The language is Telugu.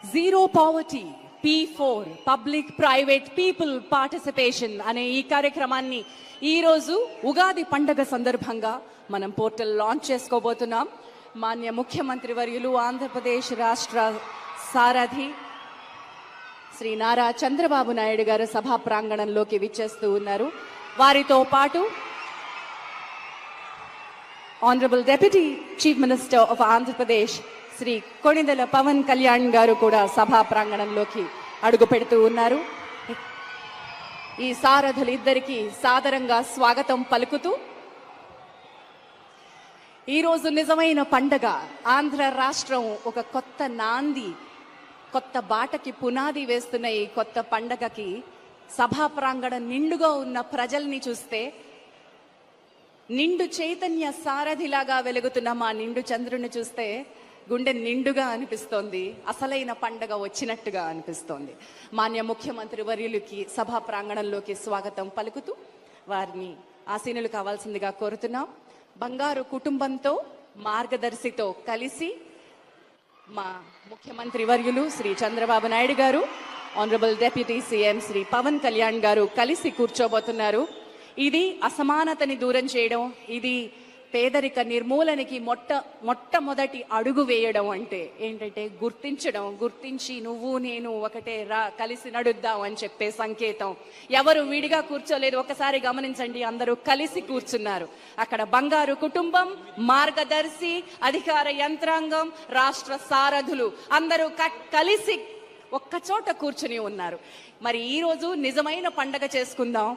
Zero poverty P4 public private people participation అనే ఈ కార్యక్రమాన్ని ఈరోజు ఉగాది పండగ సందర్భంగా మనం పోర్టల్ లాంచ్ చేసుకోబోతున్నాం. మాన్య ముఖ్యమంత్రి వర్యులు ఆంధ్రప్రదేశ్ రాష్ట్ర సారథి శ్రీ నారా చంద్రబాబు నాయుడు గారు సభా ప్రాంగణంలోకి విచ్చేస్తూ ఉన్నారు. వారితో పాటు honourable deputy chief minister of Andhra Pradesh Shri Konidela Pawan Kalyan garu కూడా సభా ప్రాంగణంలోకి అడుగు పెడుతూ ఉన్నారు. ఈ సారథులిద్దరికీ సాదరంగా స్వాగతం పలుకుతూ ఈరోజు నిజమైన పండగ. ఆంధ్ర రాష్ట్రం ఒక కొత్త నాంది, కొత్త బాటకి పునాది వేస్తున్న ఈ కొత్త పండగకి సభా ప్రాంగణం నిండుగా ఉన్న ప్రజల్ని చూస్తే, నిండు చైతన్య సారథిలాగా వెలుగుతున్న మా నిండు చంద్రుని చూస్తే గుండె నిండుగా అనిపిస్తోంది. అసలైన పండగ వచ్చినట్టుగా అనిపిస్తోంది. మాన్య ముఖ్యమంత్రి వర్యులకి సభా ప్రాంగణంలోకి స్వాగతం పలుకుతూ వారిని ఆసీనులు కావాల్సిందిగా కోరుతున్నాం. బంగారు కుటుంబంతో మార్గదర్శితో కలిసి మా ముఖ్యమంత్రి వర్యులు Shri Chandrababu Naidu garu, honourable deputy CM Shri Pawan Kalyan garu కలిసి కూర్చోబోతున్నారు. ఇది అసమానతని దూరం చేయడం, ఇది పేదరిక నిర్మూలనకి మొట్టమొదటి అడుగు వేయడం అంటే ఏంటంటే గుర్తించడం, గుర్తించి నువ్వు నేను ఒకటే రా కలిసి నడుద్దాం అని చెప్పే సంకేతం. ఎవరు విడిగా కూర్చోలేదు, ఒకసారి గమనించండి, అందరూ కలిసి కూర్చున్నారు. అక్కడ బంగారు కుటుంబం, మార్గదర్శి, అధికార యంత్రాంగం, రాష్ట్ర సారథులు అందరూ కలిసి ఒక్కచోట కూర్చుని ఉన్నారు. మరి ఈరోజు నిజమైన పండగ చేసుకుందాం.